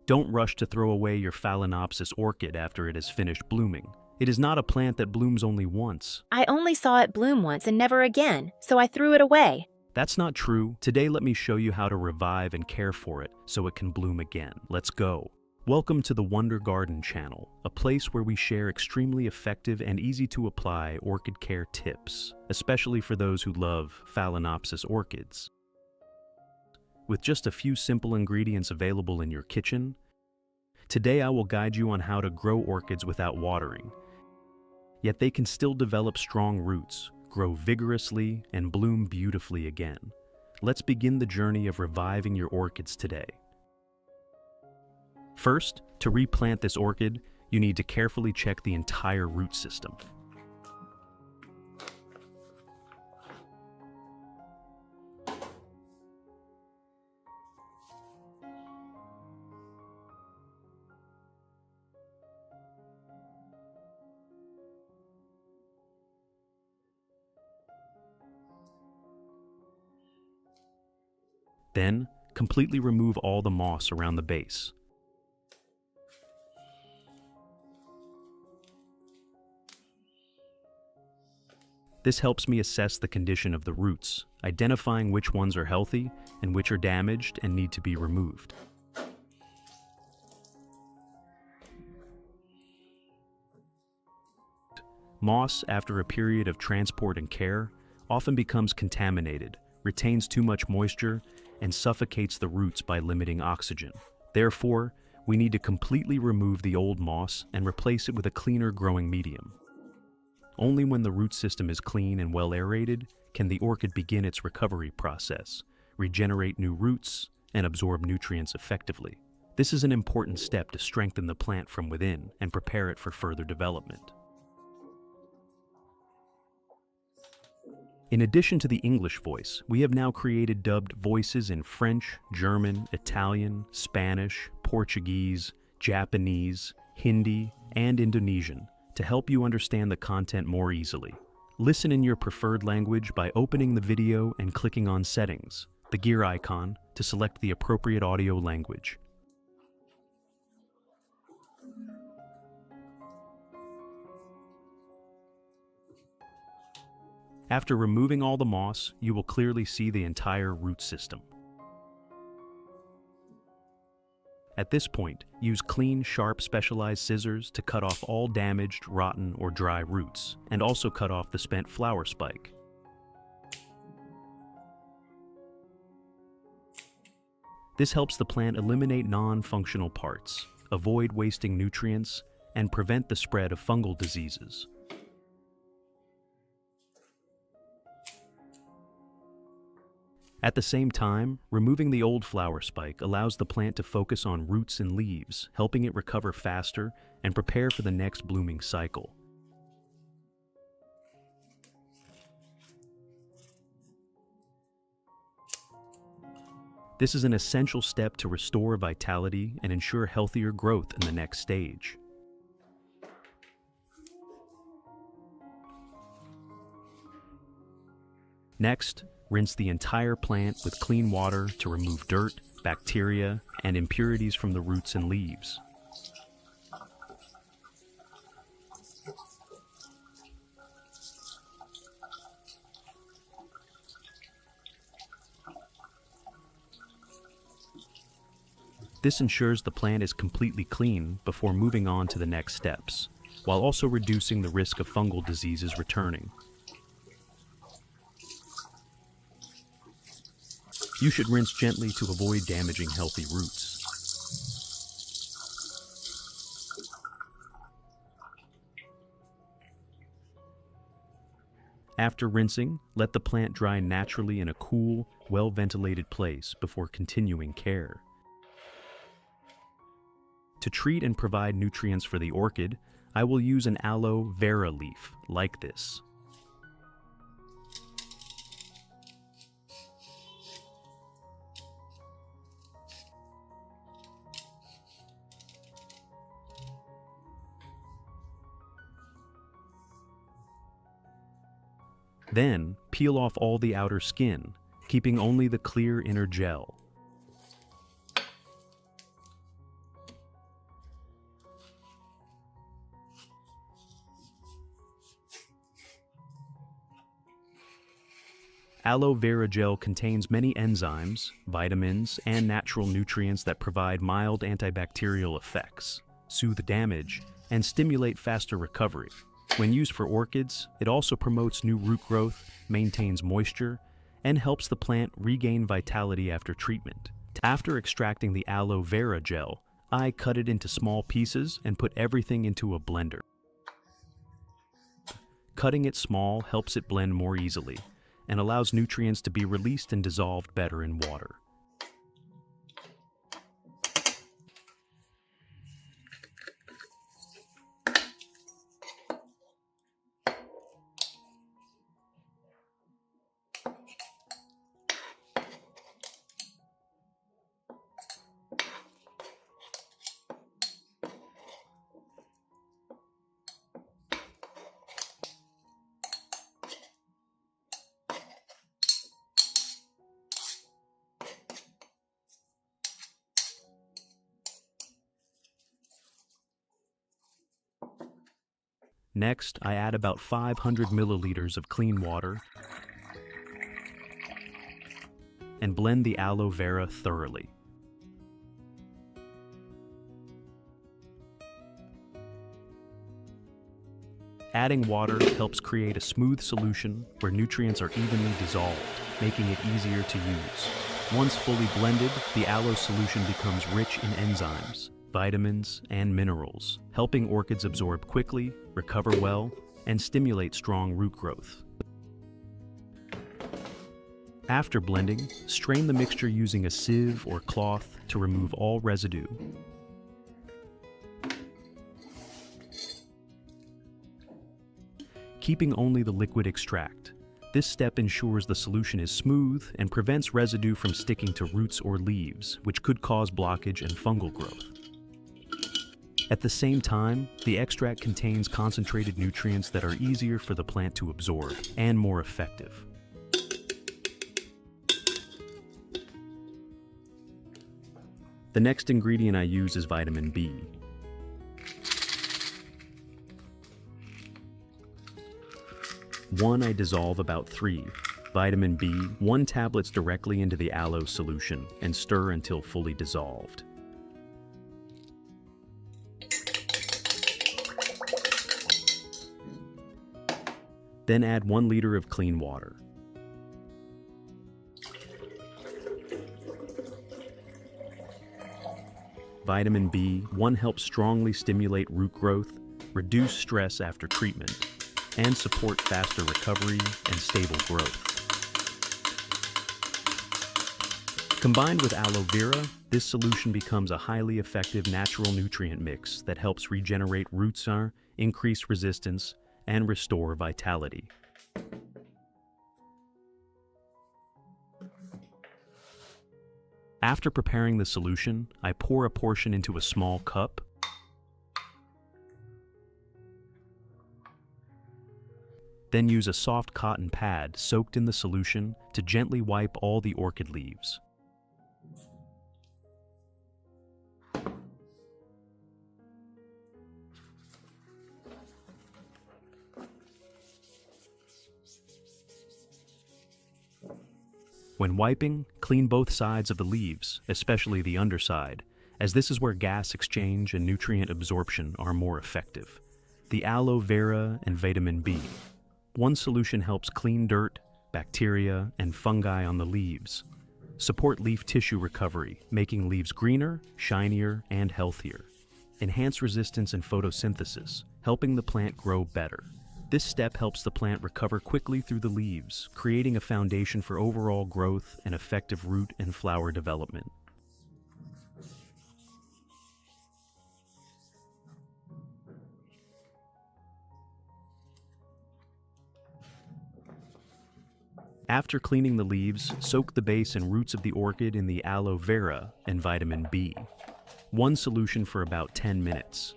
Don't rush to throw away your Phalaenopsis orchid after it has finished blooming. It is not a plant that blooms only once. I only saw it bloom once and never again, so I threw it away. That's not true. Today let me show you how to revive and care for it so it can bloom again. Let's go. Welcome to the Wonder Garden channel, a place where we share extremely effective and easy to apply orchid care tips, especially for those who love Phalaenopsis orchids. With just a few simple ingredients available in your kitchen, today I will guide you on how to grow orchids without watering. Yet they can still develop strong roots, grow vigorously, and bloom beautifully again. Let's begin the journey of reviving your orchids today. First, to replant this orchid, you need to carefully check the entire root system. Then, completely remove all the moss around the base. This helps me assess the condition of the roots, identifying which ones are healthy and which are damaged and need to be removed. Moss, after a period of transport and care, often becomes contaminated, retains too much moisture, and suffocates the roots by limiting oxygen. Therefore, we need to completely remove the old moss and replace it with a cleaner growing medium. Only when the root system is clean and well aerated can the orchid begin its recovery process, regenerate new roots, and absorb nutrients effectively. This is an important step to strengthen the plant from within and prepare it for further development. In addition to the English voice, we have now created dubbed voices in French, German, Italian, Spanish, Portuguese, Japanese, Hindi, and Indonesian to help you understand the content more easily. Listen in your preferred language by opening the video and clicking on Settings, the gear icon, to select the appropriate audio language. After removing all the moss, you will clearly see the entire root system. At this point, use clean, sharp, specialized scissors to cut off all damaged, rotten, or dry roots, and also cut off the spent flower spike. This helps the plant eliminate non-functional parts, avoid wasting nutrients, and prevent the spread of fungal diseases. At the same time, removing the old flower spike allows the plant to focus on roots and leaves, helping it recover faster and prepare for the next blooming cycle. This is an essential step to restore vitality and ensure healthier growth in the next stage. Next, rinse the entire plant with clean water to remove dirt, bacteria, and impurities from the roots and leaves. This ensures the plant is completely clean before moving on to the next steps, while also reducing the risk of fungal diseases returning. You should rinse gently to avoid damaging healthy roots. After rinsing, let the plant dry naturally in a cool, well-ventilated place before continuing care. To treat and provide nutrients for the orchid, I will use an Aloe vera leaf like this. Then, peel off all the outer skin, keeping only the clear inner gel. Aloe vera gel contains many enzymes, vitamins, and natural nutrients that provide mild antibacterial effects, soothe damage, and stimulate faster recovery. When used for orchids, it also promotes new root growth, maintains moisture, and helps the plant regain vitality after treatment. After extracting the aloe vera gel, I cut it into small pieces and put everything into a blender. Cutting it small helps it blend more easily and allows nutrients to be released and dissolved better in water. Next, I add about 500 milliliters of clean water and blend the aloe vera thoroughly. Adding water helps create a smooth solution where nutrients are evenly dissolved, making it easier to use. Once fully blended, the aloe solution becomes rich in enzymes, vitamins, and minerals, helping orchids absorb quickly, recover well, and stimulate strong root growth. After blending, strain the mixture using a sieve or cloth to remove all residue. Keeping only the liquid extract. This step ensures the solution is smooth and prevents residue from sticking to roots or leaves, which could cause blockage and fungal growth. At the same time, the extract contains concentrated nutrients that are easier for the plant to absorb and more effective. The next ingredient I use is vitamin B. I dissolve about 3. Vitamin B, 1 tablets directly into the aloe solution and stir until fully dissolved. Then add 1 liter of clean water. Vitamin B1 helps strongly stimulate root growth, reduce stress after treatment, and support faster recovery and stable growth. Combined with aloe vera, this solution becomes a highly effective natural nutrient mix that helps regenerate root zone, increase resistance, and restore vitality. After preparing the solution, I pour a portion into a small cup. Then use a soft cotton pad soaked in the solution to gently wipe all the orchid leaves. When wiping, clean both sides of the leaves, especially the underside, as this is where gas exchange and nutrient absorption are more effective. The aloe vera and vitamin B. One solution helps clean dirt, bacteria, and fungi on the leaves. Support leaf tissue recovery, making leaves greener, shinier, and healthier. Enhance resistance and photosynthesis, helping the plant grow better. This step helps the plant recover quickly through the leaves, creating a foundation for overall growth and effective root and flower development. After cleaning the leaves, soak the base and roots of the orchid in the aloe vera and vitamin B. One solution for about 10 minutes.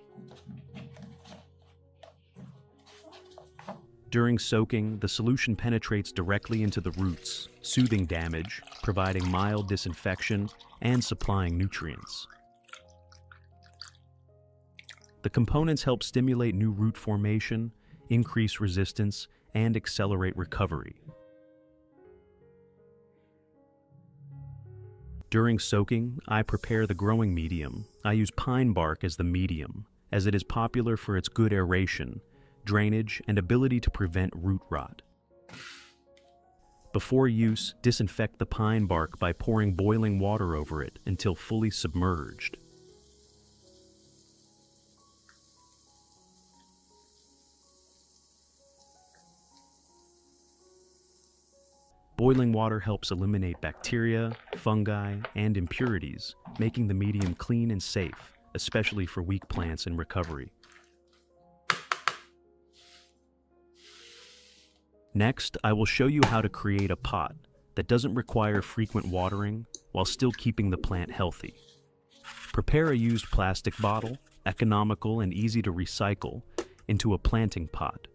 During soaking, the solution penetrates directly into the roots, soothing damage, providing mild disinfection, and supplying nutrients. The components help stimulate new root formation, increase resistance, and accelerate recovery. During soaking, I prepare the growing medium. I use pine bark as the medium, as it is popular for its good aeration, drainage, and ability to prevent root rot. Before use, disinfect the pine bark by pouring boiling water over it until fully submerged. Boiling water helps eliminate bacteria, fungi, and impurities, making the medium clean and safe, especially for weak plants in recovery. Next, I will show you how to create a pot that doesn't require frequent watering while still keeping the plant healthy. Prepare a used plastic bottle, economical and easy to recycle, into a planting pot.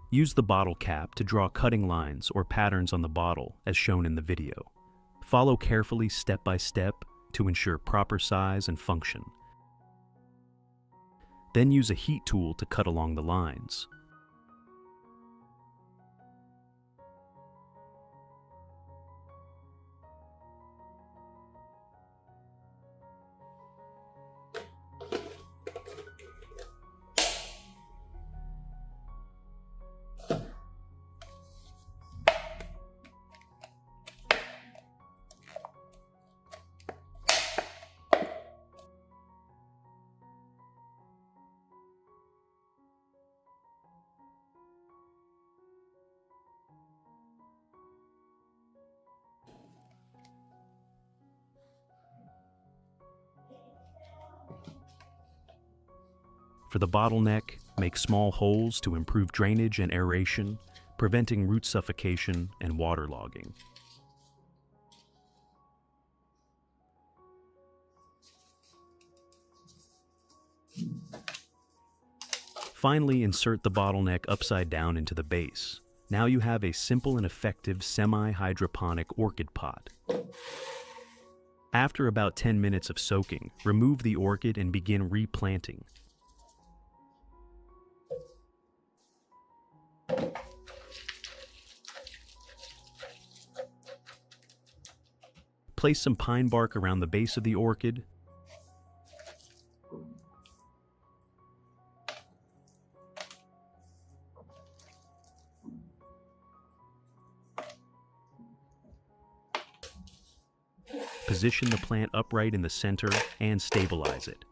Use the bottle cap to draw cutting lines or patterns on the bottle as shown in the video. Follow carefully step by step to ensure proper size and function. Then use a heat tool to cut along the lines. For the bottleneck, make small holes to improve drainage and aeration, preventing root suffocation and waterlogging. Finally, insert the bottleneck upside down into the base. Now you have a simple and effective semi-hydroponic orchid pot. After about 10 minutes of soaking, remove the orchid and begin replanting. Place some pine bark around the base of the orchid. Position the plant upright in the center and stabilize it.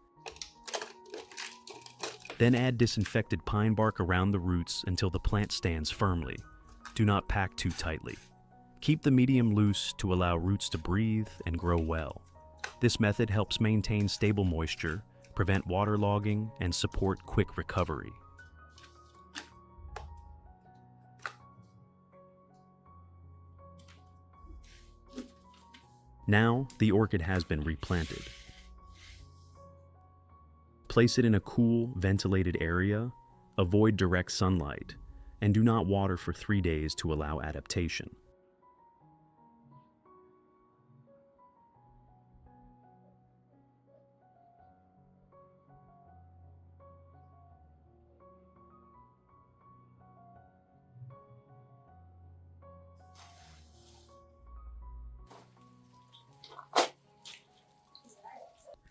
Then add disinfected pine bark around the roots until the plant stands firmly. Do not pack too tightly. Keep the medium loose to allow roots to breathe and grow well. This method helps maintain stable moisture, prevent waterlogging, and support quick recovery. Now, the orchid has been replanted. Place it in a cool, ventilated area, avoid direct sunlight, and do not water for 3 days to allow adaptation.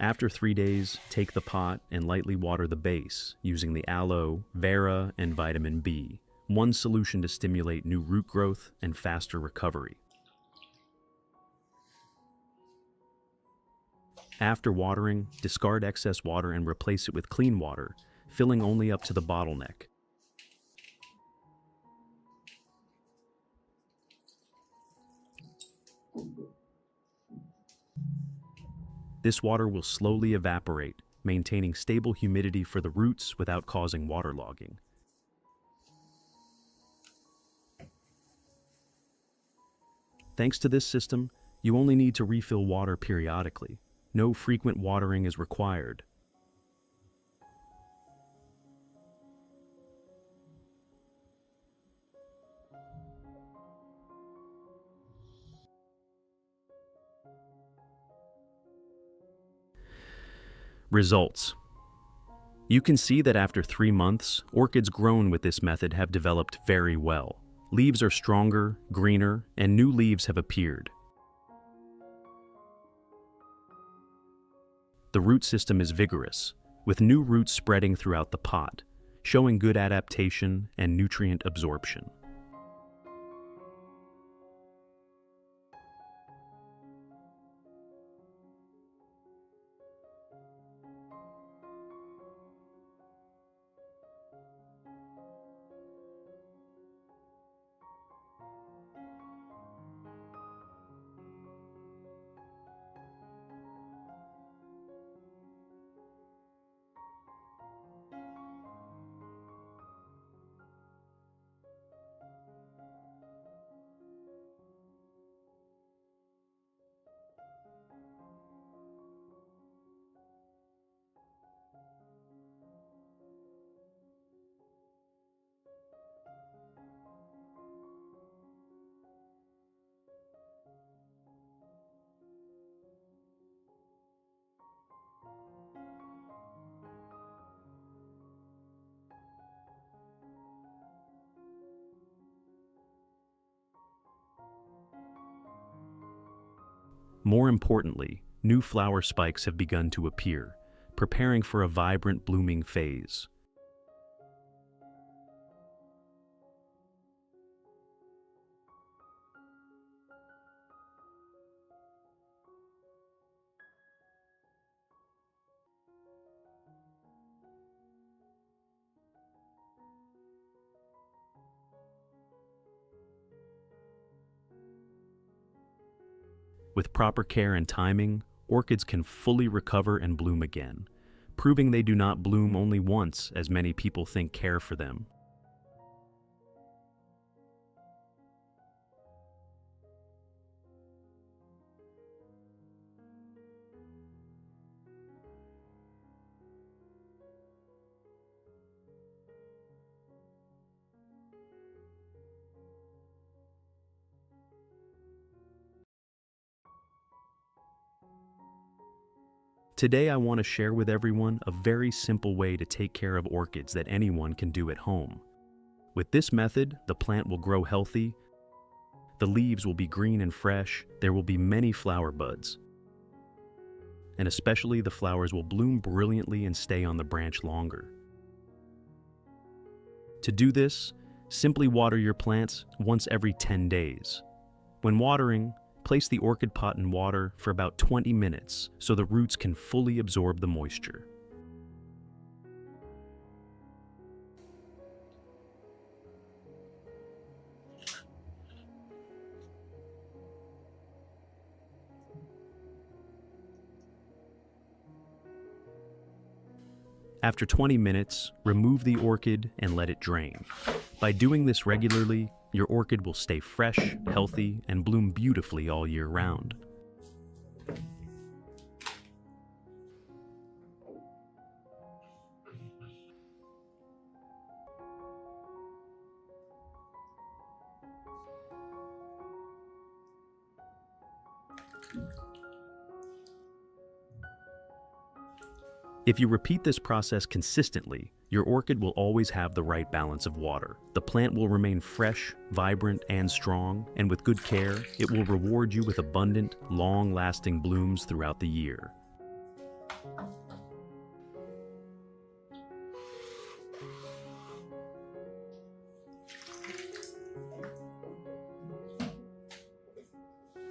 After 3 days, take the pot and lightly water the base using the aloe, vera, and vitamin B, one solution to stimulate new root growth and faster recovery. After watering, discard excess water and replace it with clean water, filling only up to the bottleneck. This water will slowly evaporate, maintaining stable humidity for the roots without causing waterlogging. Thanks to this system, you only need to refill water periodically. No frequent watering is required. Results. You can see that after 3 months, orchids grown with this method have developed very well. Leaves are stronger, greener, and new leaves have appeared. The root system is vigorous, with new roots spreading throughout the pot, showing good adaptation and nutrient absorption. More importantly, new flower spikes have begun to appear, preparing for a vibrant blooming phase. With proper care and timing, orchids can fully recover and bloom again, proving they do not bloom only once as many people think care for them. Today I want to share with everyone a very simple way to take care of orchids that anyone can do at home. With this method, the plant will grow healthy, the leaves will be green and fresh, there will be many flower buds, and especially the flowers will bloom brilliantly and stay on the branch longer. To do this, simply water your plants once every 10 days. When watering, place the orchid pot in water for about 20 minutes so the roots can fully absorb the moisture. After 20 minutes, remove the orchid and let it drain. By doing this regularly, your orchid will stay fresh, healthy, and bloom beautifully all year round. If you repeat this process consistently, your orchid will always have the right balance of water. The plant will remain fresh, vibrant, and strong, and with good care, it will reward you with abundant, long-lasting blooms throughout the year.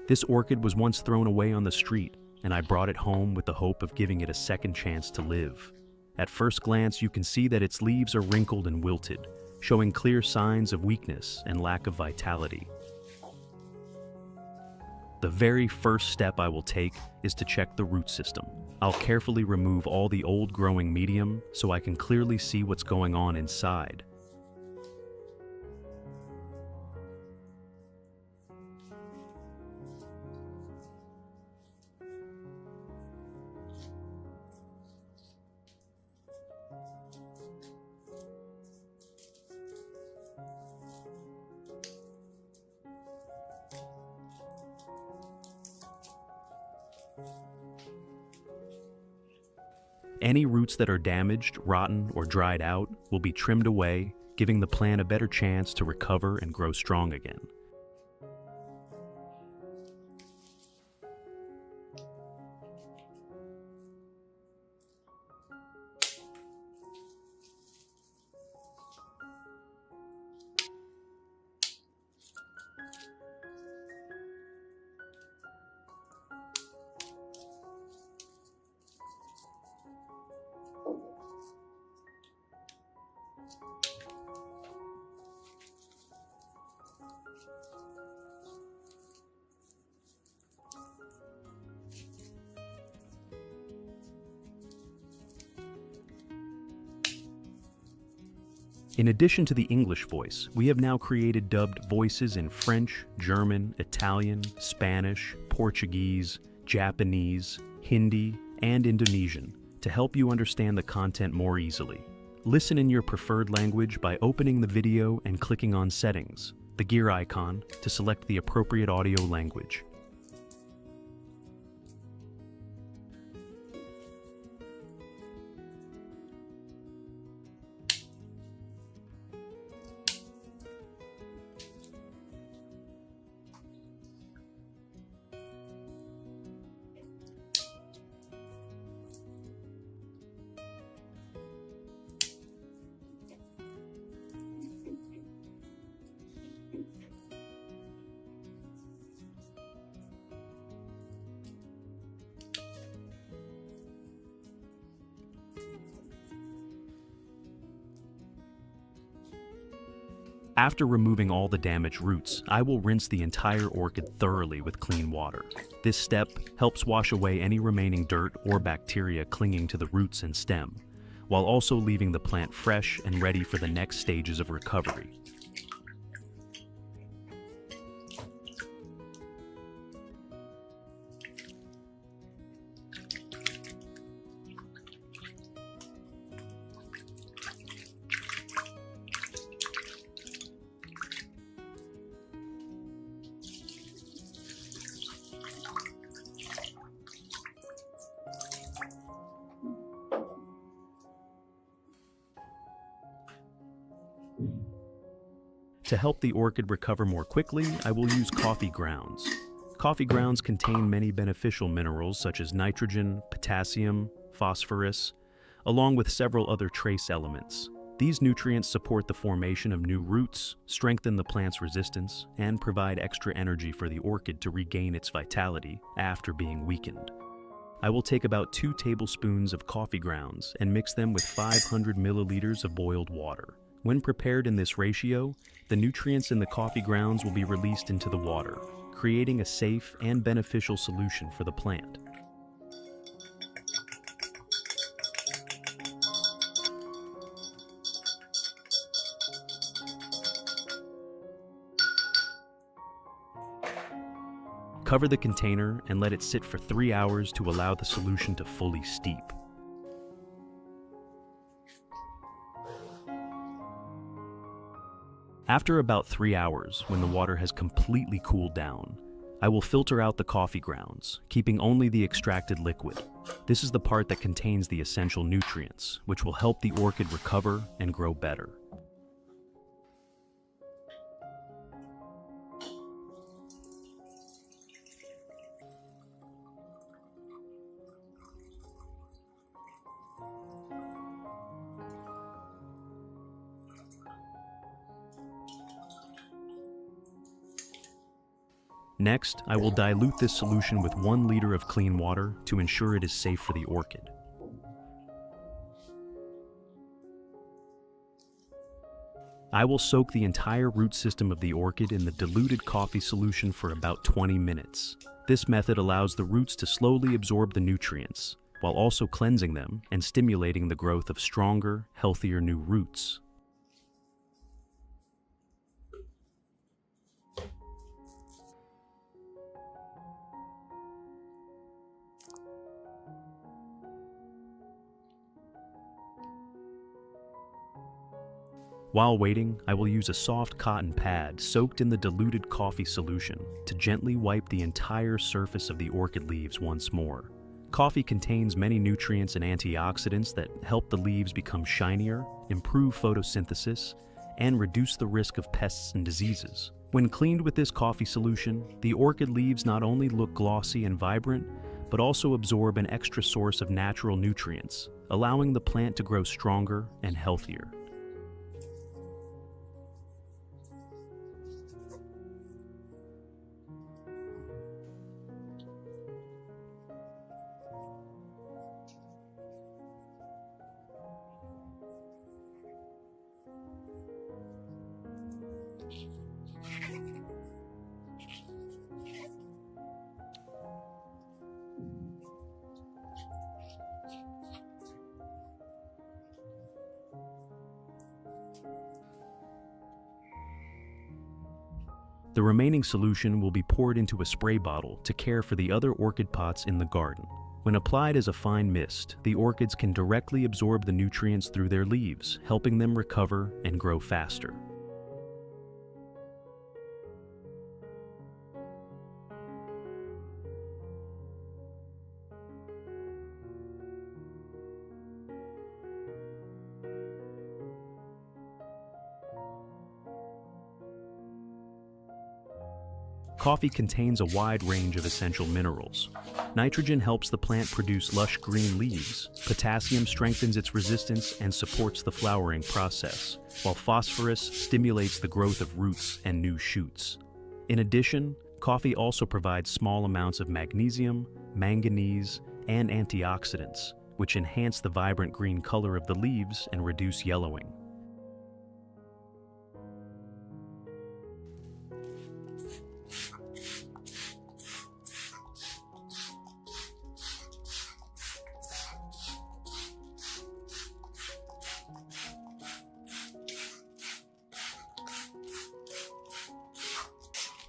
This orchid was once thrown away on the street, and I brought it home with the hope of giving it a second chance to live. At first glance, you can see that its leaves are wrinkled and wilted, showing clear signs of weakness and lack of vitality. The very first step I will take is to check the root system. I'll carefully remove all the old growing medium so I can clearly see what's going on inside. Any roots that are damaged, rotten, or dried out will be trimmed away, giving the plant a better chance to recover and grow strong again. In addition to the English voice, we have now created dubbed voices in French, German, Italian, Spanish, Portuguese, Japanese, Hindi, and Indonesian to help you understand the content more easily. Listen in your preferred language by opening the video and clicking on Settings, the gear icon, to select the appropriate audio language. After removing all the damaged roots, I will rinse the entire orchid thoroughly with clean water. This step helps wash away any remaining dirt or bacteria clinging to the roots and stem, while also leaving the plant fresh and ready for the next stages of recovery. To help the orchid recover more quickly, I will use coffee grounds. Coffee grounds contain many beneficial minerals such as nitrogen, potassium, phosphorus, along with several other trace elements. These nutrients support the formation of new roots, strengthen the plant's resistance, and provide extra energy for the orchid to regain its vitality after being weakened. I will take about 2 tablespoons of coffee grounds and mix them with 500 milliliters of boiled water. When prepared in this ratio, the nutrients in the coffee grounds will be released into the water, creating a safe and beneficial solution for the plant. Cover the container and let it sit for 3 hours to allow the solution to fully steep. After about 3 hours, when the water has completely cooled down, I will filter out the coffee grounds, keeping only the extracted liquid. This is the part that contains the essential nutrients, which will help the orchid recover and grow better. Next, I will dilute this solution with 1 liter of clean water to ensure it is safe for the orchid. I will soak the entire root system of the orchid in the diluted coffee solution for about 20 minutes. This method allows the roots to slowly absorb the nutrients, while also cleansing them and stimulating the growth of stronger, healthier new roots. While waiting, I will use a soft cotton pad soaked in the diluted coffee solution to gently wipe the entire surface of the orchid leaves once more. Coffee contains many nutrients and antioxidants that help the leaves become shinier, improve photosynthesis, and reduce the risk of pests and diseases. When cleaned with this coffee solution, the orchid leaves not only look glossy and vibrant, but also absorb an extra source of natural nutrients, allowing the plant to grow stronger and healthier. The remaining solution will be poured into a spray bottle to care for the other orchid pots in the garden. When applied as a fine mist, the orchids can directly absorb the nutrients through their leaves, helping them recover and grow faster. Coffee contains a wide range of essential minerals. Nitrogen helps the plant produce lush green leaves. Potassium strengthens its resistance and supports the flowering process, while phosphorus stimulates the growth of roots and new shoots. In addition, coffee also provides small amounts of magnesium, manganese, and antioxidants, which enhance the vibrant green color of the leaves and reduce yellowing.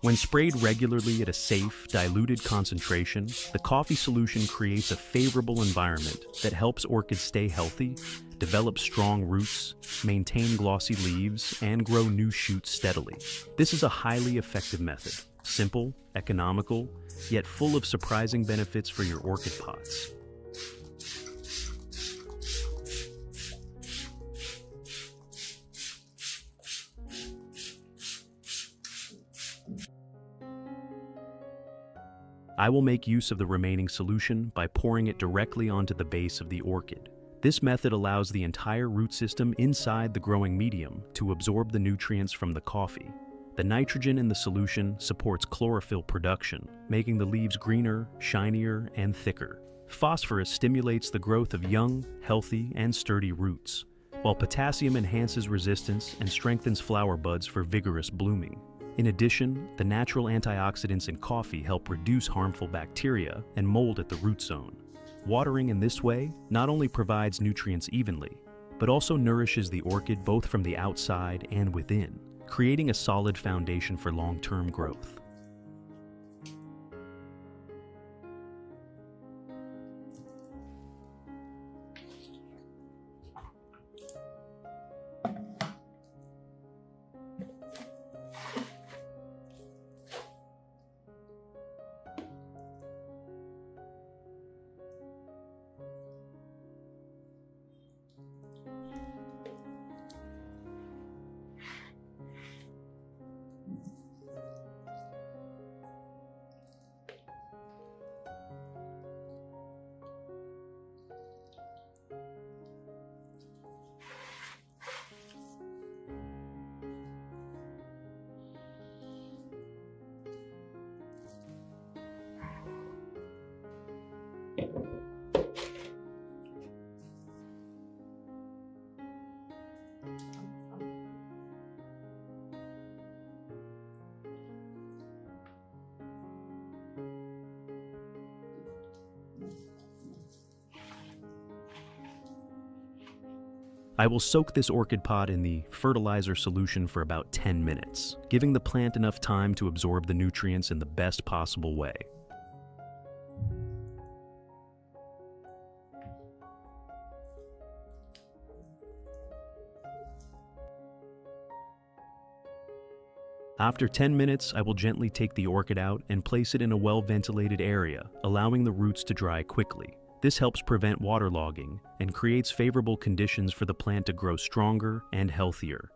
When sprayed regularly at a safe, diluted concentration, the coffee solution creates a favorable environment that helps orchids stay healthy, develop strong roots, maintain glossy leaves, and grow new shoots steadily. This is a highly effective method, simple, economical, yet full of surprising benefits for your orchid pots. I will make use of the remaining solution by pouring it directly onto the base of the orchid. This method allows the entire root system inside the growing medium to absorb the nutrients from the coffee. The nitrogen in the solution supports chlorophyll production, making the leaves greener, shinier, and thicker. Phosphorus stimulates the growth of young, healthy, and sturdy roots, while potassium enhances resistance and strengthens flower buds for vigorous blooming. In addition, the natural antioxidants in coffee help reduce harmful bacteria and mold at the root zone. Watering in this way not only provides nutrients evenly, but also nourishes the orchid both from the outside and within, creating a solid foundation for long-term growth. I will soak this orchid pot in the fertilizer solution for about 10 minutes, giving the plant enough time to absorb the nutrients in the best possible way. After 10 minutes, I will gently take the orchid out and place it in a well-ventilated area, allowing the roots to dry quickly. This helps prevent waterlogging and creates favorable conditions for the plant to grow stronger and healthier.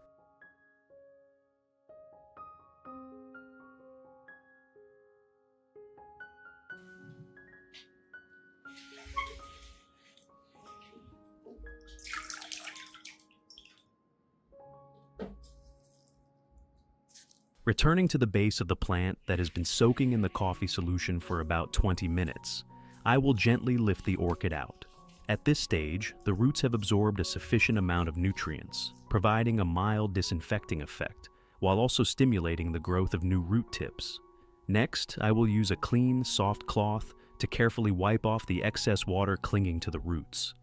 Returning to the base of the plant that has been soaking in the coffee solution for about 20 minutes, I will gently lift the orchid out. At this stage, the roots have absorbed a sufficient amount of nutrients, providing a mild disinfecting effect, while also stimulating the growth of new root tips. Next, I will use a clean, soft cloth to carefully wipe off the excess water clinging to the roots.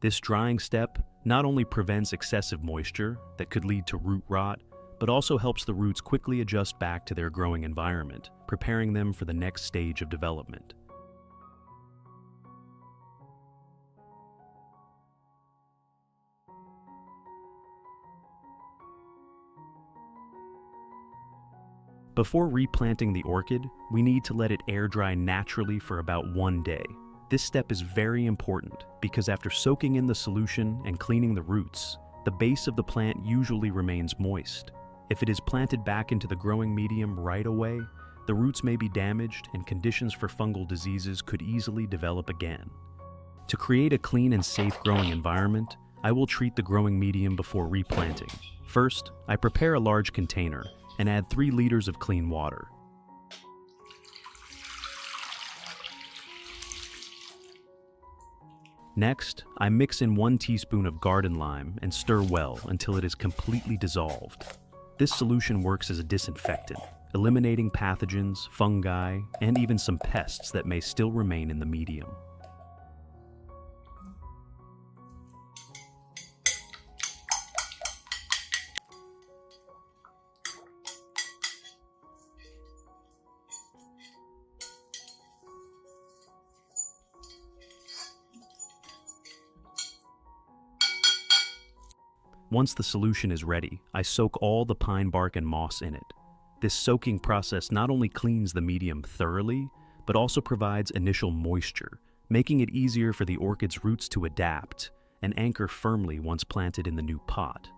This drying step not only prevents excessive moisture that could lead to root rot, but also helps the roots quickly adjust back to their growing environment, preparing them for the next stage of development. Before replanting the orchid, we need to let it air dry naturally for about 1 day. This step is very important because after soaking in the solution and cleaning the roots, the base of the plant usually remains moist. If it is planted back into the growing medium right away, the roots may be damaged and conditions for fungal diseases could easily develop again. To create a clean and safe growing environment, I will treat the growing medium before replanting. First, I prepare a large container and add 3 liters of clean water. Next, I mix in 1 teaspoon of garden lime and stir well until it is completely dissolved. This solution works as a disinfectant, eliminating pathogens, fungi, and even some pests that may still remain in the medium. Once the solution is ready, I soak all the pine bark and moss in it. This soaking process not only cleans the medium thoroughly, but also provides initial moisture, making it easier for the orchid's roots to adapt and anchor firmly once planted in the new pot.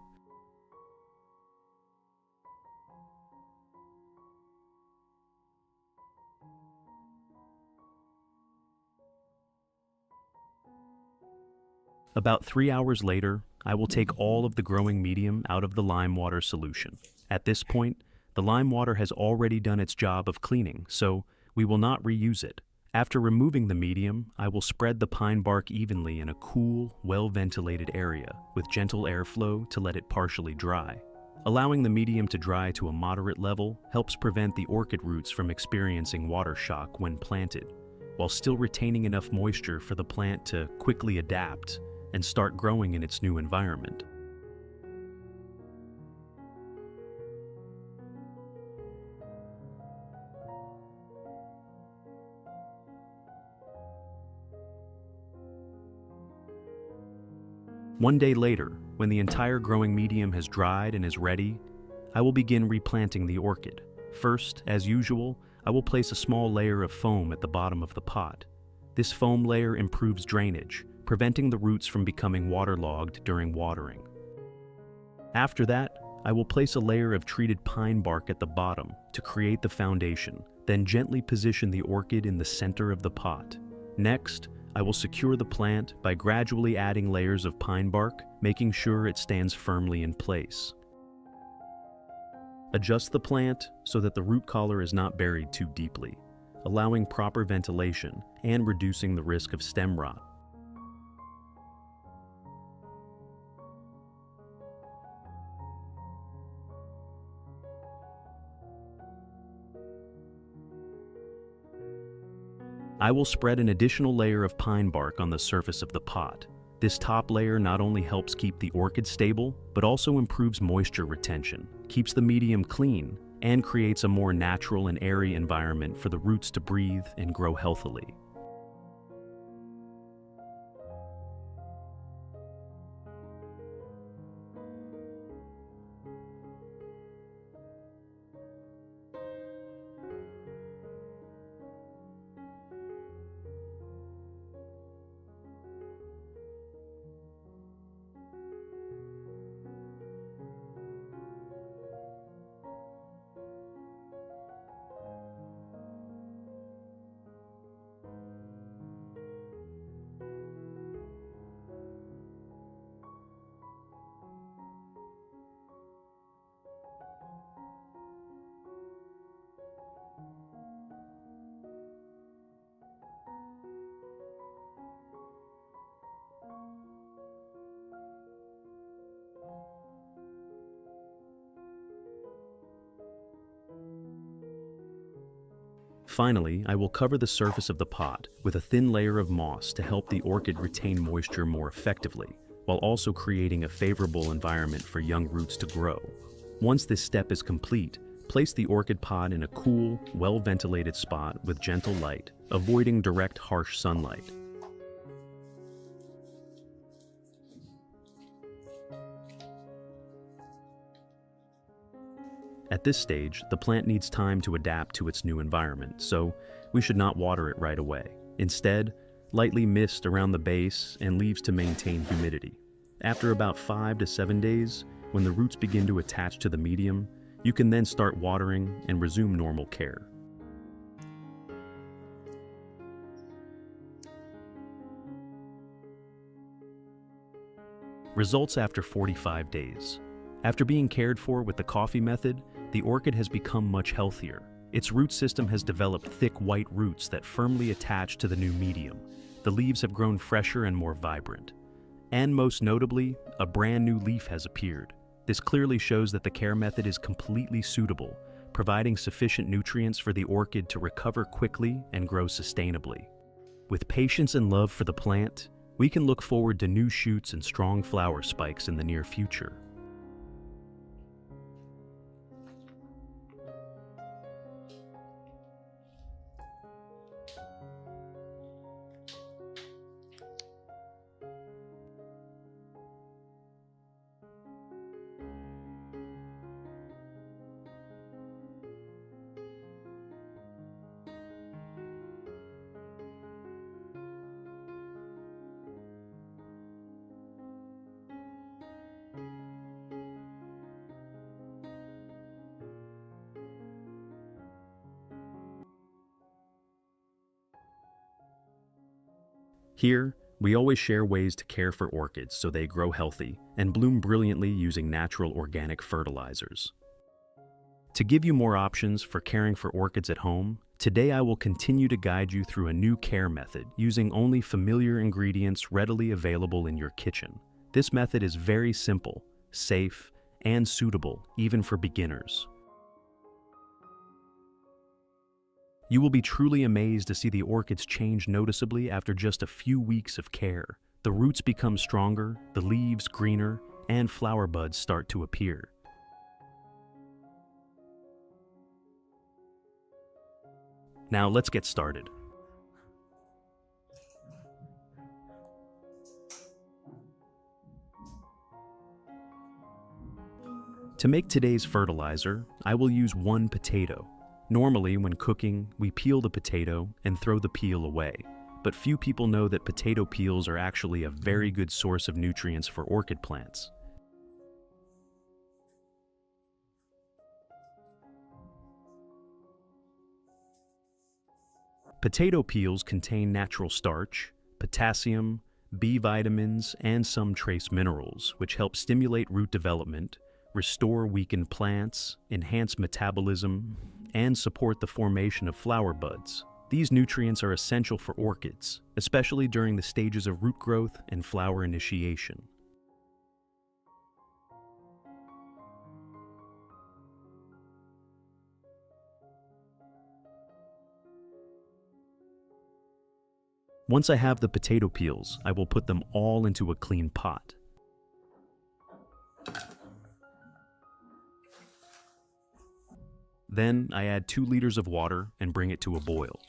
About 3 hours later, I will take all of the growing medium out of the lime water solution. At this point, the lime water has already done its job of cleaning, so we will not reuse it. After removing the medium, I will spread the pine bark evenly in a cool, well-ventilated area with gentle airflow to let it partially dry. Allowing the medium to dry to a moderate level helps prevent the orchid roots from experiencing water shock when planted, while still retaining enough moisture for the plant to quickly adapt and start growing in its new environment. One day later, when the entire growing medium has dried and is ready, I will begin replanting the orchid. First, as usual, I will place a small layer of foam at the bottom of the pot. This foam layer improves drainage, preventing the roots from becoming waterlogged during watering. After that, I will place a layer of treated pine bark at the bottom to create the foundation, then gently position the orchid in the center of the pot. Next, I will secure the plant by gradually adding layers of pine bark, making sure it stands firmly in place. Adjust the plant so that the root collar is not buried too deeply, allowing proper ventilation and reducing the risk of stem rot. I will spread an additional layer of pine bark on the surface of the pot. This top layer not only helps keep the orchid stable, but also improves moisture retention, keeps the medium clean, and creates a more natural and airy environment for the roots to breathe and grow healthily. Finally, I will cover the surface of the pot with a thin layer of moss to help the orchid retain moisture more effectively, while also creating a favorable environment for young roots to grow. Once this step is complete, place the orchid pot in a cool, well-ventilated spot with gentle light, avoiding direct, harsh sunlight. At this stage, the plant needs time to adapt to its new environment, so we should not water it right away. Instead, lightly mist around the base and leaves to maintain humidity. After about 5 to 7 days, when the roots begin to attach to the medium, you can then start watering and resume normal care. Results after 45 days. After being cared for with the coffee method, the orchid has become much healthier. Its root system has developed thick white roots that firmly attach to the new medium. The leaves have grown fresher and more vibrant. And most notably, a brand new leaf has appeared. This clearly shows that the care method is completely suitable, providing sufficient nutrients for the orchid to recover quickly and grow sustainably. With patience and love for the plant, we can look forward to new shoots and strong flower spikes in the near future. Here, we always share ways to care for orchids so they grow healthy and bloom brilliantly using natural organic fertilizers. To give you more options for caring for orchids at home, today I will continue to guide you through a new care method using only familiar ingredients readily available in your kitchen. This method is very simple, safe, and suitable even for beginners. You will be truly amazed to see the orchids change noticeably after just a few weeks of care. The roots become stronger, the leaves greener, and flower buds start to appear. Now let's get started. To make today's fertilizer, I will use 1 potato. Normally, when cooking, we peel the potato and throw the peel away, but few people know that potato peels are actually a very good source of nutrients for orchid plants. Potato peels contain natural starch, potassium, B vitamins, and some trace minerals, which help stimulate root development, restore weakened plants, enhance metabolism, and support the formation of flower buds. These nutrients are essential for orchids, especially during the stages of root growth and flower initiation. Once I have the potato peels, I will put them all into a clean pot. Then I add 2 liters of water and bring it to a boil.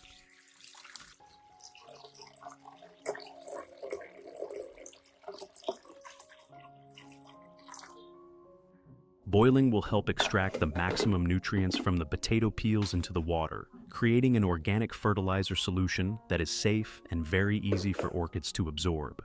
Boiling will help extract the maximum nutrients from the potato peels into the water, creating an organic fertilizer solution that is safe and very easy for orchids to absorb.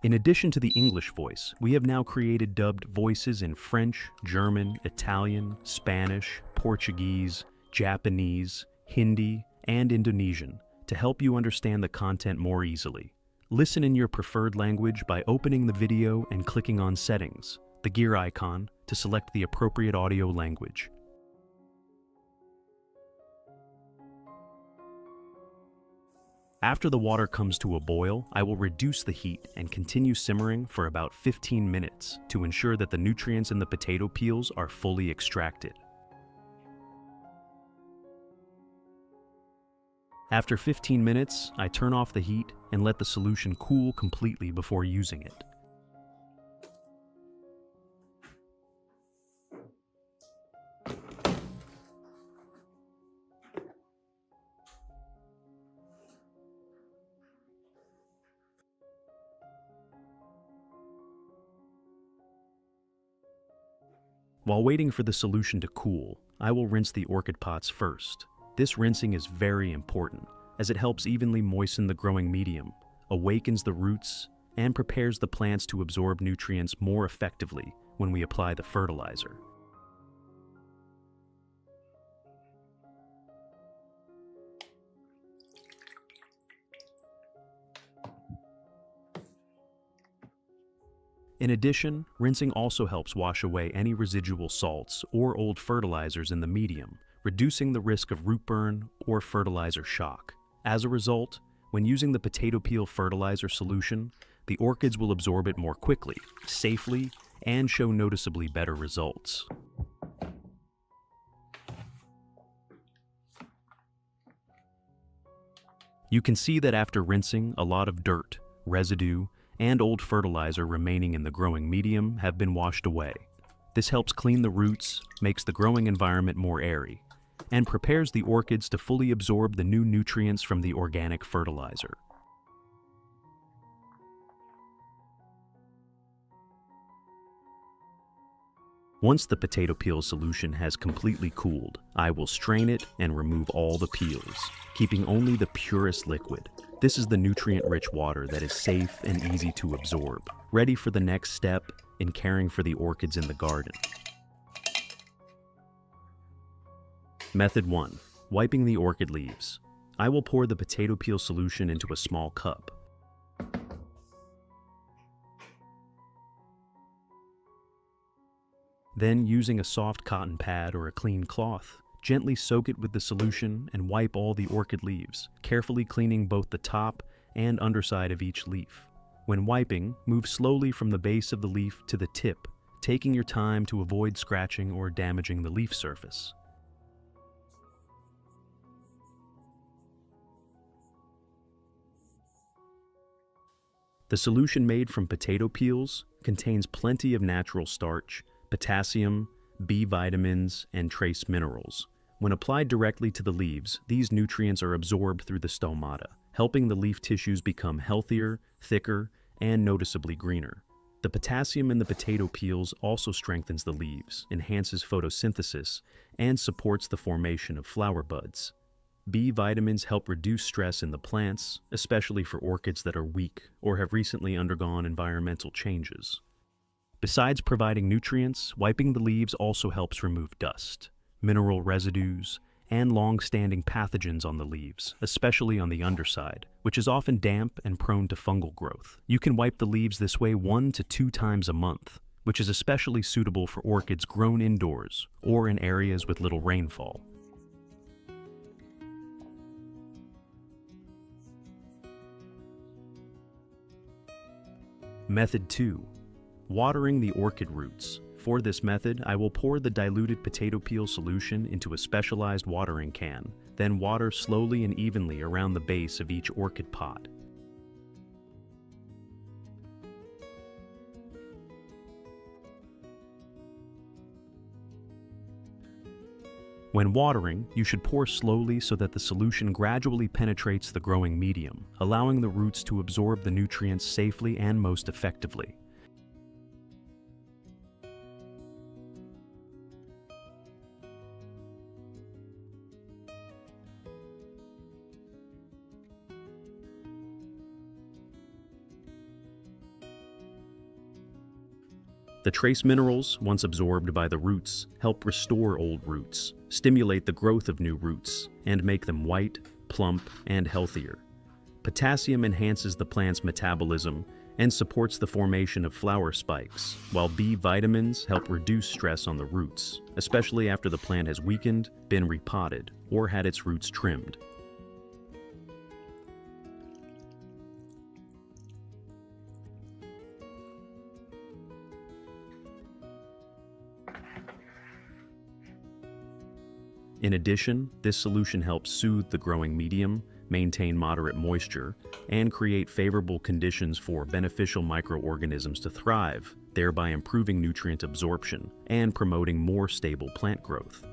In addition to the English voice, we have now created dubbed voices in French, German, Italian, Spanish, Portuguese, Japanese, Hindi, and Indonesian to help you understand the content more easily. Listen in your preferred language by opening the video and clicking on Settings, the gear icon, to select the appropriate audio language. After the water comes to a boil, I will reduce the heat and continue simmering for about 15 minutes to ensure that the nutrients in the potato peels are fully extracted. After 15 minutes, I turn off the heat and let the solution cool completely before using it. While waiting for the solution to cool, I will rinse the orchid pots first. This rinsing is very important, as it helps evenly moisten the growing medium, awakens the roots, and prepares the plants to absorb nutrients more effectively when we apply the fertilizer. In addition, rinsing also helps wash away any residual salts or old fertilizers in the medium, reducing the risk of root burn or fertilizer shock. As a result, when using the potato peel fertilizer solution, the orchids will absorb it more quickly, safely, and show noticeably better results. You can see that after rinsing, a lot of dirt, residue, and old fertilizer remaining in the growing medium have been washed away. This helps clean the roots, makes the growing environment more airy, and prepares the orchids to fully absorb the new nutrients from the organic fertilizer. Once the potato peel solution has completely cooled, I will strain it and remove all the peels, keeping only the purest liquid. This is the nutrient-rich water that is safe and easy to absorb, ready for the next step in caring for the orchids in the garden. Method 1. Wiping the orchid leaves. I will pour the potato peel solution into a small cup. Then, using a soft cotton pad or a clean cloth, gently soak it with the solution and wipe all the orchid leaves, carefully cleaning both the top and underside of each leaf. When wiping, move slowly from the base of the leaf to the tip, taking your time to avoid scratching or damaging the leaf surface. The solution made from potato peels contains plenty of natural starch, potassium, B vitamins, and trace minerals. When applied directly to the leaves, these nutrients are absorbed through the stomata, helping the leaf tissues become healthier, thicker, and noticeably greener. The potassium in the potato peels also strengthens the leaves, enhances photosynthesis, and supports the formation of flower buds. B vitamins help reduce stress in the plants, especially for orchids that are weak or have recently undergone environmental changes. Besides providing nutrients, wiping the leaves also helps remove dust, mineral residues, and long-standing pathogens on the leaves, especially on the underside, which is often damp and prone to fungal growth. You can wipe the leaves this way 1 to 2 times a month, which is especially suitable for orchids grown indoors or in areas with little rainfall. Method 2. Watering the orchid roots. For this method, I will pour the diluted potato peel solution into a specialized watering can, then water slowly and evenly around the base of each orchid pot. When watering, you should pour slowly so that the solution gradually penetrates the growing medium, allowing the roots to absorb the nutrients safely and most effectively. The trace minerals, once absorbed by the roots, help restore old roots, stimulate the growth of new roots, and make them white, plump, and healthier. Potassium enhances the plant's metabolism and supports the formation of flower spikes, while B vitamins help reduce stress on the roots, especially after the plant has weakened, been repotted, or had its roots trimmed. In addition, this solution helps soothe the growing medium, maintain moderate moisture, and create favorable conditions for beneficial microorganisms to thrive, thereby improving nutrient absorption and promoting more stable plant growth.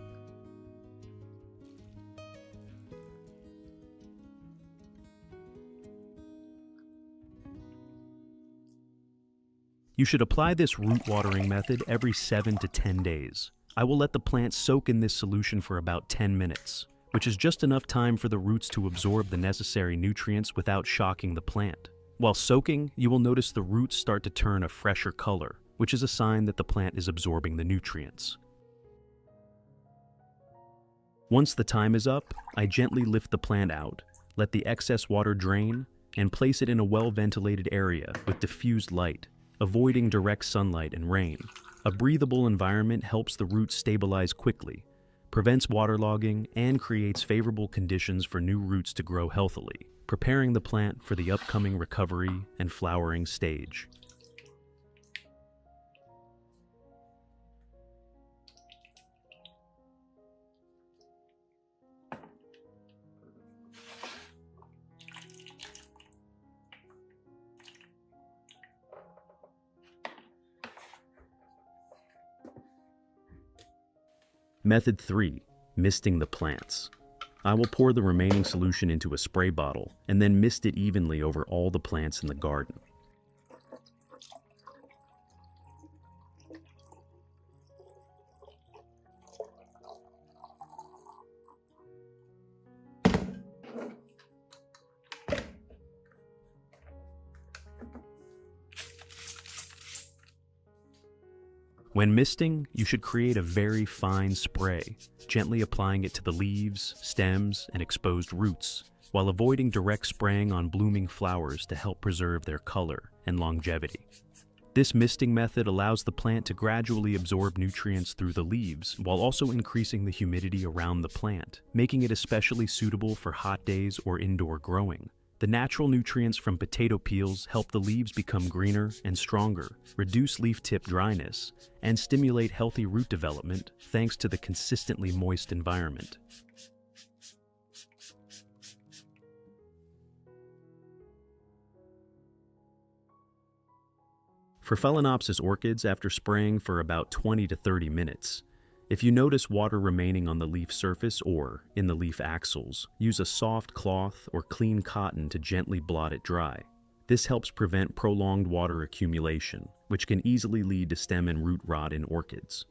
You should apply this root watering method every 7 to 10 days. I will let the plant soak in this solution for about 10 minutes, which is just enough time for the roots to absorb the necessary nutrients without shocking the plant. While soaking, you will notice the roots start to turn a fresher color, which is a sign that the plant is absorbing the nutrients. Once the time is up, I gently lift the plant out, let the excess water drain, and place it in a well-ventilated area with diffused light, avoiding direct sunlight and rain. A breathable environment helps the roots stabilize quickly, prevents waterlogging, and creates favorable conditions for new roots to grow healthily, preparing the plant for the upcoming recovery and flowering stage. Method 3. Misting the plants. I will pour the remaining solution into a spray bottle and then mist it evenly over all the plants in the garden. When misting, you should create a very fine spray, gently applying it to the leaves, stems, and exposed roots, while avoiding direct spraying on blooming flowers to help preserve their color and longevity. This misting method allows the plant to gradually absorb nutrients through the leaves while also increasing the humidity around the plant, making it especially suitable for hot days or indoor growing. The natural nutrients from potato peels help the leaves become greener and stronger, reduce leaf tip dryness, and stimulate healthy root development thanks to the consistently moist environment. For Phalaenopsis orchids, after spraying for about 20 to 30 minutes, if you notice water remaining on the leaf surface or in the leaf axils, use a soft cloth or clean cotton to gently blot it dry. This helps prevent prolonged water accumulation, which can easily lead to stem and root rot in orchids.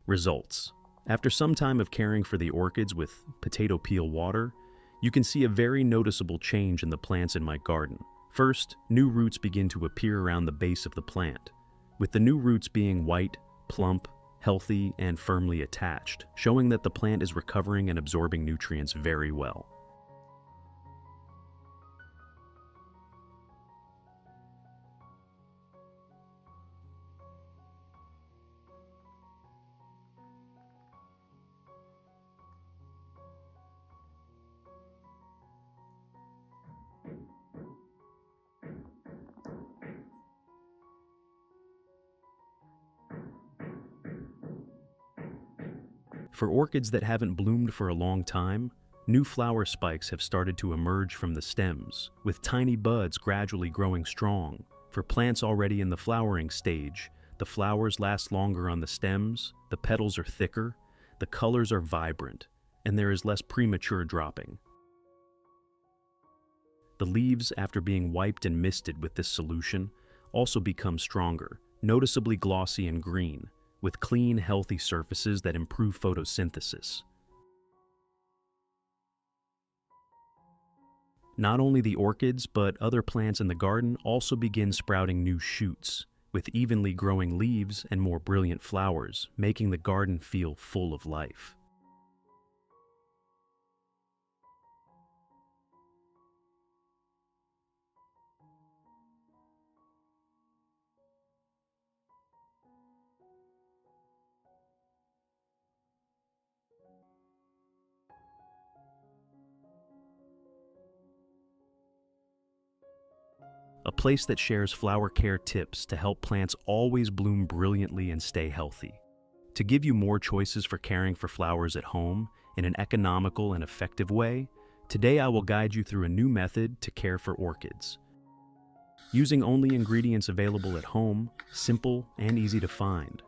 Results. After some time of caring for the orchids with potato peel water, you can see a very noticeable change in the plants in my garden. First, new roots begin to appear around the base of the plant, with the new roots being white, plump, healthy, and firmly attached, showing that the plant is recovering and absorbing nutrients very well. For orchids that haven't bloomed for a long time, new flower spikes have started to emerge from the stems, with tiny buds gradually growing strong. For plants already in the flowering stage, the flowers last longer on the stems, the petals are thicker, the colors are vibrant, and there is less premature dropping. The leaves, after being wiped and misted with this solution, also become stronger, noticeably glossy and green, with clean, healthy surfaces that improve photosynthesis. Not only the orchids, but other plants in the garden also begin sprouting new shoots, with evenly growing leaves and more brilliant flowers, making the garden feel full of life. A place that shares flower care tips to help plants always bloom brilliantly and stay healthy. To give you more choices for caring for flowers at home in an economical and effective way, today I will guide you through a new method to care for orchids. Using only ingredients available at home, simple and easy to find.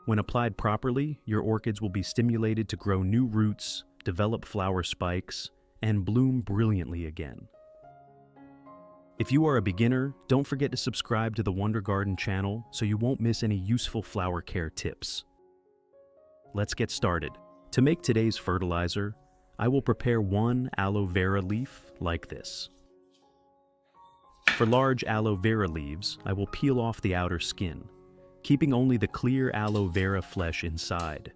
When applied properly, your orchids will be stimulated to grow new roots, develop flower spikes, and bloom brilliantly again. If you are a beginner, don't forget to subscribe to the Wonder Garden channel so you won't miss any useful flower care tips. Let's get started. To make today's fertilizer, I will prepare 1 aloe vera leaf like this. For large aloe vera leaves, I will peel off the outer skin, keeping only the clear aloe vera flesh inside.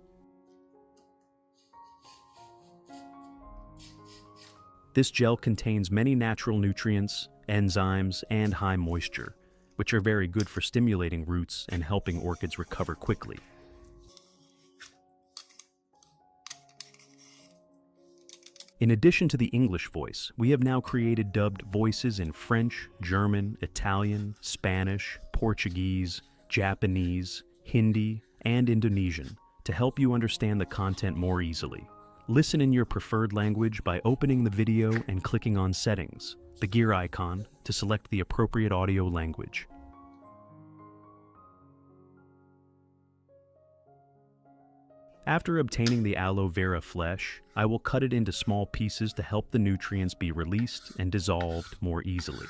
This gel contains many natural nutrients, enzymes, and high moisture, which are very good for stimulating roots and helping orchids recover quickly. In addition to the English voice, we have now created dubbed voices in French, German, Italian, Spanish, Portuguese, Japanese, Hindi, and Indonesian to help you understand the content more easily. Listen in your preferred language by opening the video and clicking on Settings, the gear icon, to select the appropriate audio language. After obtaining the aloe vera flesh, I will cut it into small pieces to help the nutrients be released and dissolved more easily.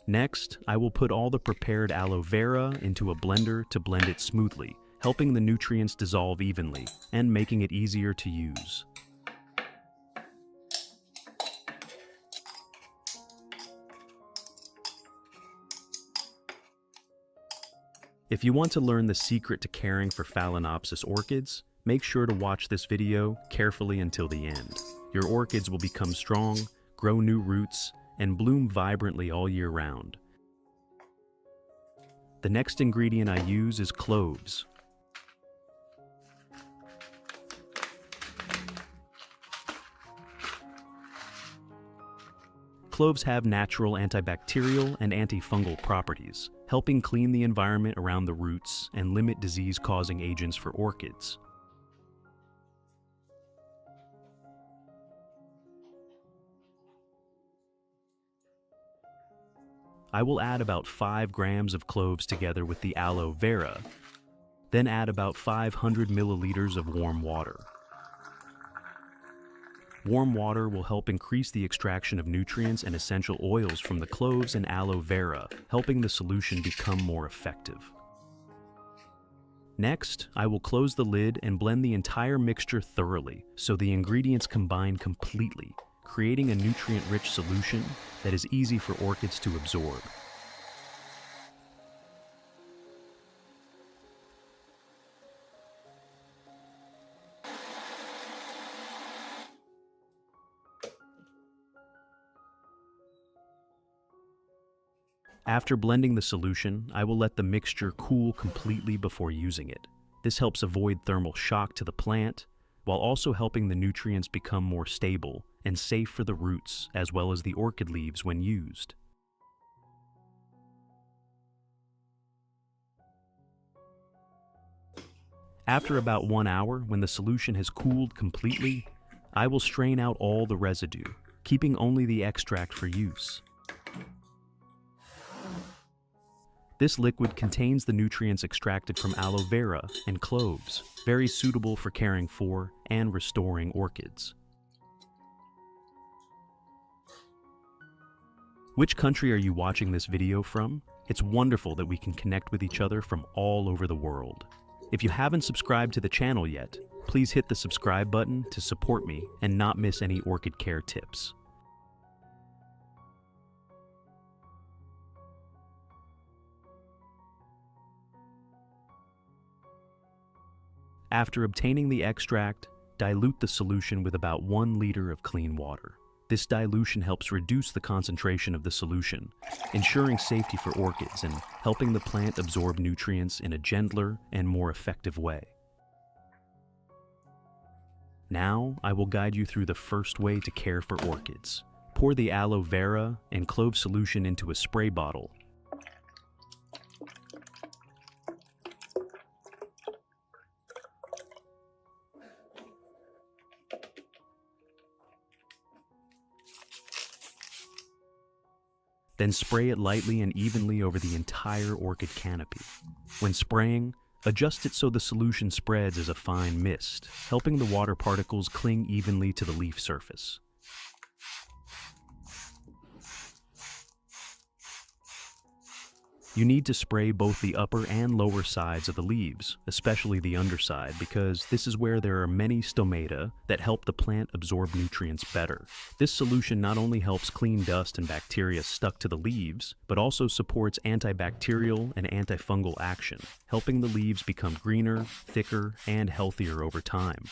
Next, I will put all the prepared aloe vera into a blender to blend it smoothly, helping the nutrients dissolve evenly and making it easier to use. If you want to learn the secret to caring for Phalaenopsis orchids, make sure to watch this video carefully until the end. Your orchids will become strong, grow new roots, and bloom vibrantly all year round. The next ingredient I use is cloves. Cloves have natural antibacterial and antifungal properties, helping clean the environment around the roots and limit disease-causing agents for orchids. I will add about 5 grams of cloves together with the aloe vera, then add about 500 milliliters of warm water. Warm water will help increase the extraction of nutrients and essential oils from the cloves and aloe vera, helping the solution become more effective. Next, I will close the lid and blend the entire mixture thoroughly so the ingredients combine completely, creating a nutrient-rich solution that is easy for orchids to absorb. After blending the solution, I will let the mixture cool completely before using it. This helps avoid thermal shock to the plant, while also helping the nutrients become more stable and safe for the roots as well as the orchid leaves when used. After about 1 hour, when the solution has cooled completely, I will strain out all the residue, keeping only the extract for use. This liquid contains the nutrients extracted from aloe vera and cloves, very suitable for caring for and restoring orchids. Which country are you watching this video from? It's wonderful that we can connect with each other from all over the world. If you haven't subscribed to the channel yet, please hit the subscribe button to support me and not miss any orchid care tips. After obtaining the extract, dilute the solution with about 1 liter of clean water. This dilution helps reduce the concentration of the solution, ensuring safety for orchids and helping the plant absorb nutrients in a gentler and more effective way. Now, I will guide you through the first way to care for orchids. Pour the aloe vera and clove solution into a spray bottle. Then spray it lightly and evenly over the entire orchid canopy. When spraying, adjust it so the solution spreads as a fine mist, helping the water particles cling evenly to the leaf surface. You need to spray both the upper and lower sides of the leaves, especially the underside, because this is where there are many stomata that help the plant absorb nutrients better. This solution not only helps clean dust and bacteria stuck to the leaves, but also supports antibacterial and antifungal action, helping the leaves become greener, thicker, and healthier over time.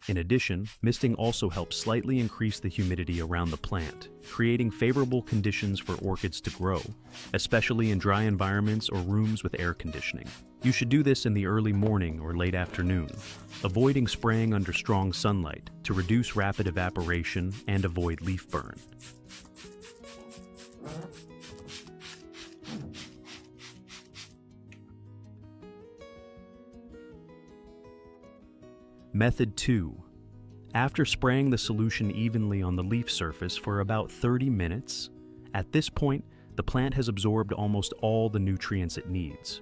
In addition, misting also helps slightly increase the humidity around the plant, creating favorable conditions for orchids to grow, especially in dry environments or rooms with air conditioning. You should do this in the early morning or late afternoon, avoiding spraying under strong sunlight to reduce rapid evaporation and avoid leaf burn. Method 2. After spraying the solution evenly on the leaf surface for about 30 minutes, at this point, the plant has absorbed almost all the nutrients it needs.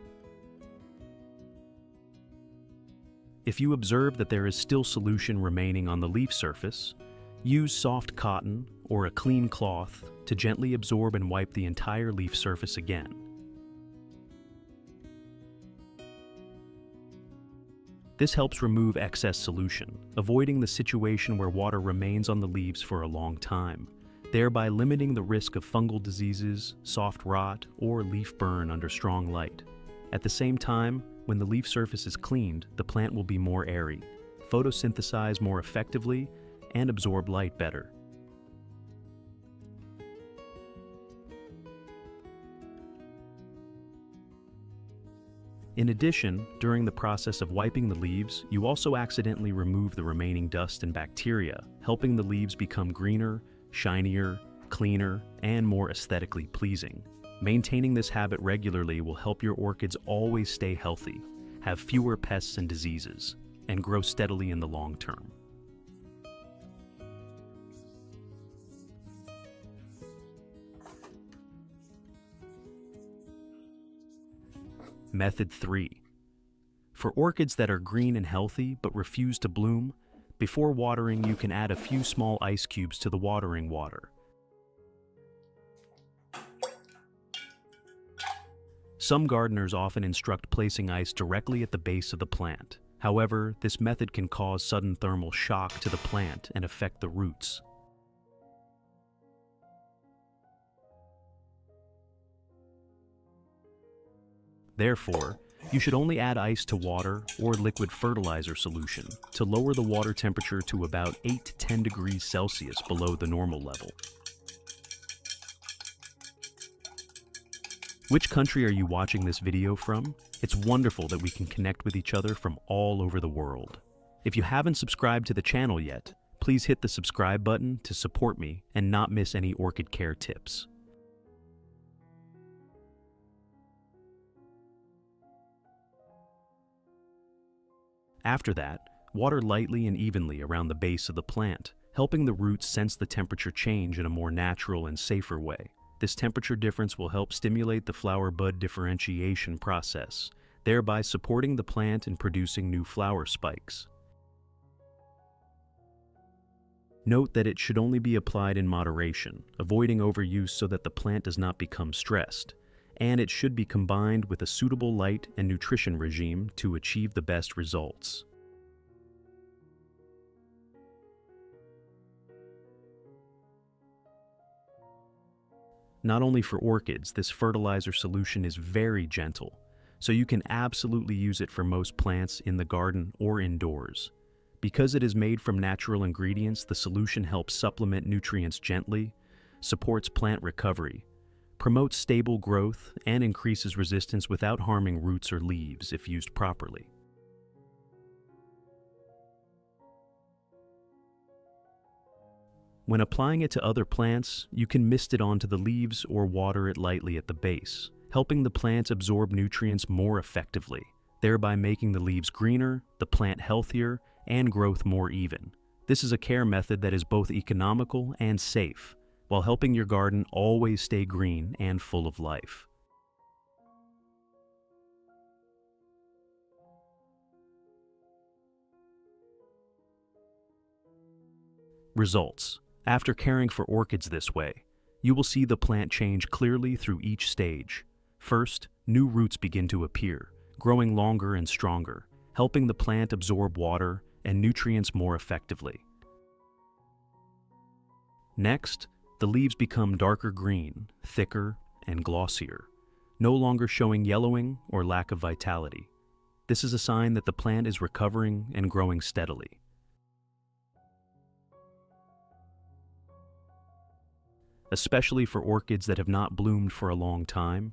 If you observe that there is still solution remaining on the leaf surface, use soft cotton or a clean cloth to gently absorb and wipe the entire leaf surface again. This helps remove excess solution, avoiding the situation where water remains on the leaves for a long time, thereby limiting the risk of fungal diseases, soft rot, or leaf burn under strong light. At the same time, when the leaf surface is cleaned, the plant will be more airy, photosynthesize more effectively, and absorb light better. In addition, during the process of wiping the leaves, you also accidentally remove the remaining dust and bacteria, helping the leaves become greener, shinier, cleaner, and more aesthetically pleasing. Maintaining this habit regularly will help your orchids always stay healthy, have fewer pests and diseases, and grow steadily in the long term. Method 3. For orchids that are green and healthy but refuse to bloom, before watering you can add a few small ice cubes to the watering water. Some gardeners often instruct placing ice directly at the base of the plant. However, this method can cause sudden thermal shock to the plant and affect the roots. Therefore, you should only add ice to water or liquid fertilizer solution to lower the water temperature to about 8 to 10 degrees Celsius below the normal level. Which country are you watching this video from? It's wonderful that we can connect with each other from all over the world. If you haven't subscribed to the channel yet, please hit the subscribe button to support me and not miss any orchid care tips. After that, water lightly and evenly around the base of the plant, helping the roots sense the temperature change in a more natural and safer way. This temperature difference will help stimulate the flower-bud differentiation process, thereby supporting the plant in producing new flower spikes. Note that it should only be applied in moderation, avoiding overuse so that the plant does not become stressed, and it should be combined with a suitable light and nutrition regime to achieve the best results. Not only for orchids, this fertilizer solution is very gentle, so you can absolutely use it for most plants in the garden or indoors. Because it is made from natural ingredients, the solution helps supplement nutrients gently, supports plant recovery, promotes stable growth, and increases resistance without harming roots or leaves if used properly. When applying it to other plants, you can mist it onto the leaves or water it lightly at the base, helping the plant absorb nutrients more effectively, thereby making the leaves greener, the plant healthier, and growth more even. This is a care method that is both economical and safe, while helping your garden always stay green and full of life. Results. After caring for orchids this way, you will see the plant change clearly through each stage. First, new roots begin to appear, growing longer and stronger, helping the plant absorb water and nutrients more effectively. Next, the leaves become darker green, thicker, and glossier, no longer showing yellowing or lack of vitality. This is a sign that the plant is recovering and growing steadily. Especially for orchids that have not bloomed for a long time,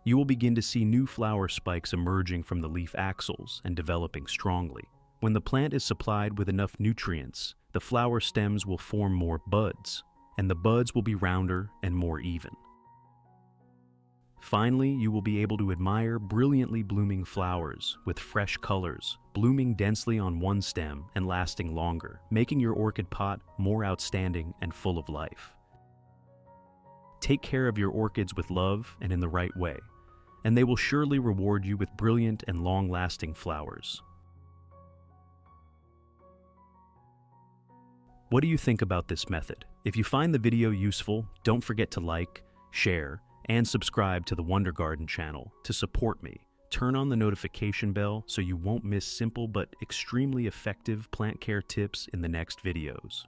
you will begin to see new flower spikes emerging from the leaf axils and developing strongly. When the plant is supplied with enough nutrients, the flower stems will form more buds, and the buds will be rounder and more even. Finally, you will be able to admire brilliantly blooming flowers with fresh colors, blooming densely on one stem and lasting longer, making your orchid pot more outstanding and full of life. Take care of your orchids with love and in the right way, and they will surely reward you with brilliant and long-lasting flowers. What do you think about this method? If you find the video useful, don't forget to like, share, and subscribe to the Wonder Garden channel to support me. Turn on the notification bell so you won't miss simple but extremely effective plant care tips in the next videos.